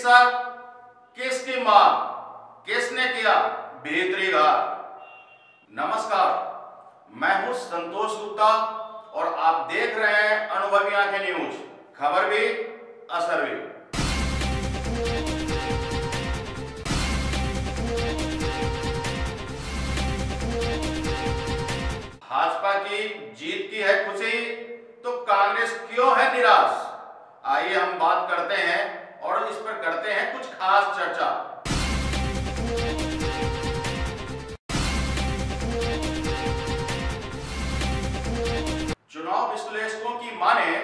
किस्सा, किसकी मां, किसने किया भीतरी घात। नमस्कार, मैं हूं संतोष गुप्ता और आप देख रहे हैं अनुभवी आंखें न्यूज, खबर भी असर भी। भाजपा की जीत की है खुशी तो कांग्रेस क्यों है निराश? आइए हम बात करते हैं और इस पर करते हैं कुछ खास चर्चा। चुनाव विश्लेषकों की माने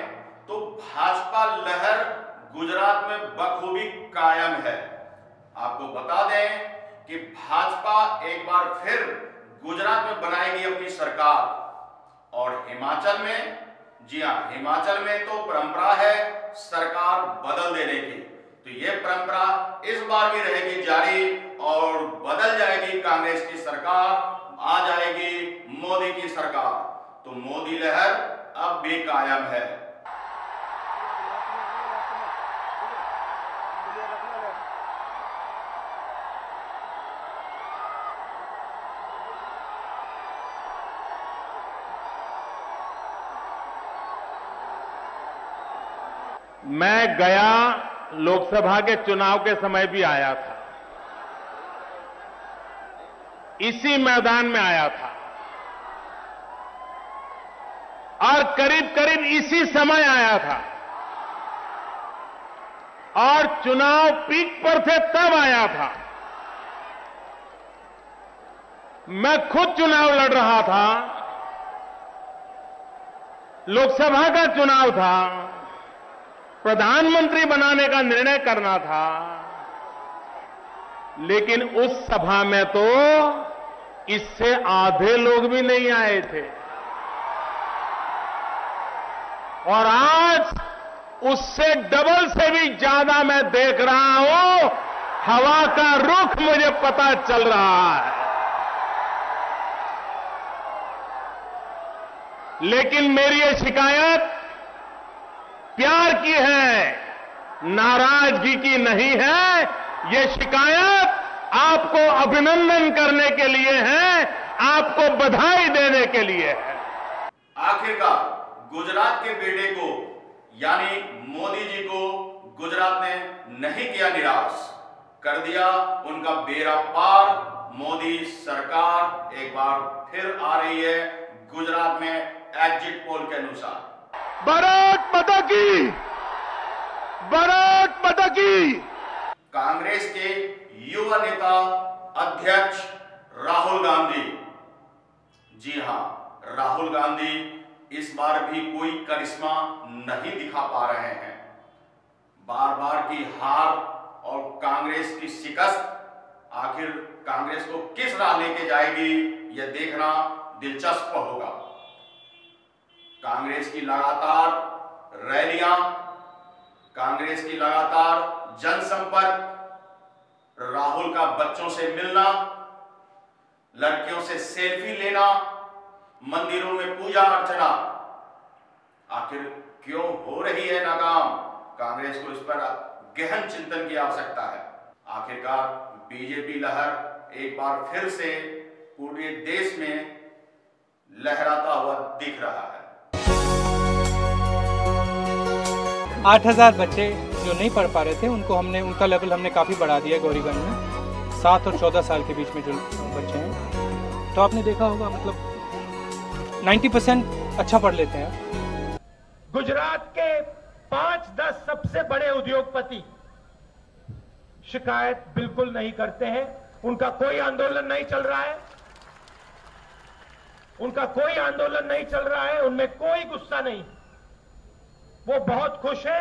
तो भाजपा लहर गुजरात में बखूबी कायम है। आपको बता दें कि भाजपा एक बार फिर गुजरात में बनाएगी अपनी सरकार और हिमाचल में, जी हां, हिमाचल में तो परंपरा है सरकार बदल देने की, तो यह परंपरा इस बार भी रहेगी जारी और बदल जाएगी कांग्रेस की सरकार, आ जाएगी मोदी की सरकार। तो मोदी लहर अब भी कायम है। मैं गया लोकसभा के चुनाव के समय भी आया था, इसी मैदान में आया था और करीब करीब इसी समय आया था और चुनाव पीक पर थे तब आया था। मैं खुद चुनाव लड़ रहा था, लोकसभा का चुनाव था, प्रधानमंत्री बनाने का निर्णय करना था, लेकिन उस सभा में तो इससे आधे लोग भी नहीं आए थे और आज उससे डबल से भी ज्यादा मैं देख रहा हूं। हवा का रुख मुझे पता चल रहा है, लेकिन मेरी ये शिकायत प्यार की है, नाराजगी की नहीं है। ये शिकायत आपको अभिनंदन करने के लिए है, आपको बधाई देने के लिए है। आखिरकार गुजरात के बेटे को यानी मोदी जी को गुजरात ने नहीं किया निराश, कर दिया उनका बेड़ा पार। मोदी सरकार एक बार फिर आ रही है गुजरात में एग्जिट पोल के अनुसार। भारत माता की, भारत माता की। कांग्रेस के युवा नेता अध्यक्ष राहुल गांधी, जी हां, राहुल गांधी इस बार भी कोई करिश्मा नहीं दिखा पा रहे हैं। बार बार की हार और कांग्रेस की शिकस्त, आखिर कांग्रेस को किस राह लेके जाएगी यह देखना दिलचस्प होगा। कांग्रेस की लगातार रैलियां, कांग्रेस की लगातार जनसंपर्क, राहुल का बच्चों से मिलना, लड़कियों से सेल्फी लेना, मंदिरों में पूजा अर्चना, आखिर क्यों हो रही है नाकाम? कांग्रेस को इस पर गहन चिंतन की आवश्यकता है। आखिरकार बीजेपी लहर एक बार फिर से पूरे देश में लहराता हुआ दिख रहा है। 8000 बच्चे जो नहीं पढ़ पा रहे थे उनको हमने, उनका लेवल हमने काफ़ी बढ़ा दिया गौरीगंज में। 7 और 14 साल के बीच में जो बच्चे हैं, तो आपने देखा होगा मतलब 90% अच्छा पढ़ लेते हैं। गुजरात के 5-10 सबसे बड़े उद्योगपति शिकायत बिल्कुल नहीं करते हैं। उनका कोई आंदोलन नहीं चल रहा है, उनका कोई आंदोलन नहीं चल रहा है, उनमें कोई गुस्सा नहीं। वो बहुत खुश है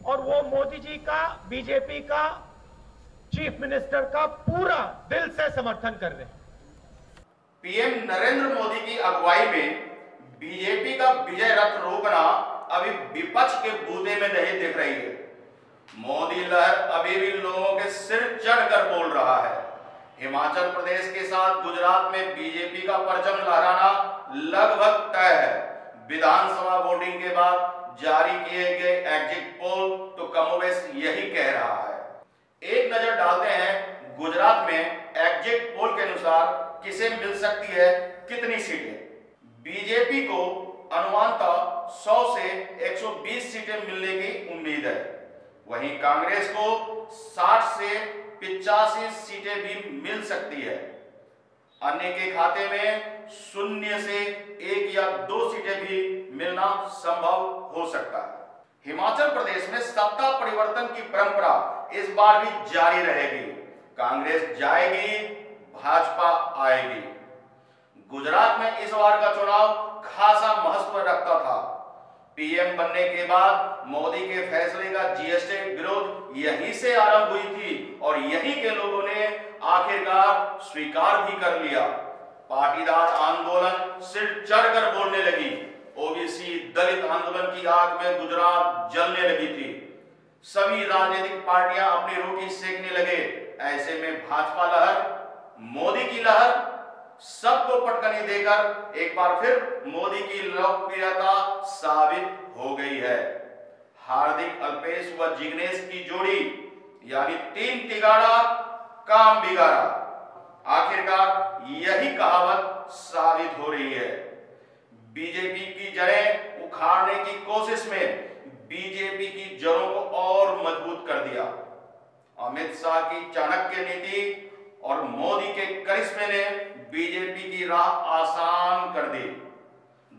और वो मोदी जी का, बीजेपी का, चीफ मिनिस्टर का पूरा दिल से समर्थन कर रहे हैं। पीएम नरेंद्र मोदी की अगुवाई में बीजेपी का विजय रथ रोकना अभी विपक्ष के बूते में नहीं दिख रही है। मोदी लहर अभी भी लोगों के सिर चढ़कर बोल रहा है। हिमाचल प्रदेश के साथ गुजरात में बीजेपी का परचम लहराना लगभग तय है। विधानसभा वोटिंग के बाद जारी किए गए एग्जिट पोल तो कमोबेश यही कह रहा है। एक नजर डालते हैं गुजरात में एग्जिट पोल के अनुसार किसे मिल सकती है कितनी सीटें। बीजेपी को अनुमानतः 100 से 120 सीटें मिलने की उम्मीद है। वहीं कांग्रेस को 60 से 85 सीटें भी मिल सकती है। अन्य के खाते में 0 से 1 या 2 सीटें भी मिलना संभव हो सकता है। हिमाचल प्रदेश में सत्ता परिवर्तन की परंपरा इस बार भी जारी रहेगी। कांग्रेस जाएगी, भाजपा आएगी। गुजरात में इस बार का चुनाव खासा महत्व रखता था। पीएम बनने के बाद मोदी के फैसले का जीएसटी विरोध यहीं से आरंभ हुई थी और यहीं के लोगों ने आखिरकार स्वीकार भी कर लिया। पाटीदार आंदोलन सिर चढ़कर बोलने लगी। ओबीसी दलित आंदोलन की आग में गुजरात जलने लगी थी। सभी राजनीतिक पार्टियां अपनी रोटी सेकने लगे। ऐसे में भाजपा लहर, मोदी की लहर सबको पटकनी देकर एक बार फिर मोदी की लोकप्रियता साबित हो गई है। हार्दिक, अल्पेश व जिग्नेश की जोड़ी यानी 3 तिगाड़ा काम बिगाड़ा, आखिरकार यही कहावत साबित हो रही है। बीजेपी की जड़ें उखाड़ने की कोशिश में बीजेपी की जड़ों को और मजबूत कर दिया। अमित शाह की चाणक्य नीति और मोदी के करिश्मे ने बीजेपी की राह आसान कर दी।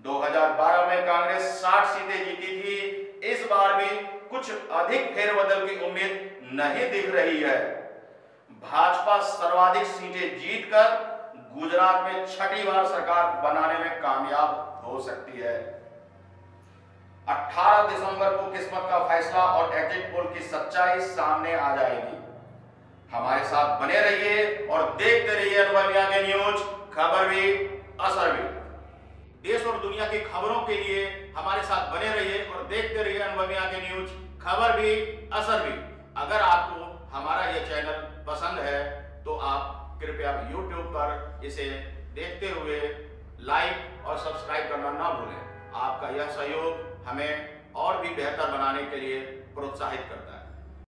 2012 में कांग्रेस 60 सीटें जीती थी। इस बार भी कुछ अधिक फेरबदल की उम्मीद नहीं दिख रही है। भाजपा सर्वाधिक सीटें जीतकर गुजरात में 6ठी बार सरकार बनाने में कामयाब हो सकती है। 18 दिसंबर को किस्मत का फैसला और एग्जिट पोल की सच्चाई सामने आ जाएगी। हमारे साथ बने रहिए और देखते रहिए अनुभव आगे न्यूज, खबर भी असर भी। देश और दुनिया की खबरों के लिए हमारे साथ बने रहिए और देखते रहिए अनुभव आगे न्यूज, खबर भी असर भी। अगर आपको हमारा यह चैनल पसंद है तो आप कृपया YouTube पर इसे देखते हुए लाइक और सब्सक्राइब करना ना भूलें। आपका यह सहयोग हमें और भी बेहतर बनाने के लिए प्रोत्साहित करता है।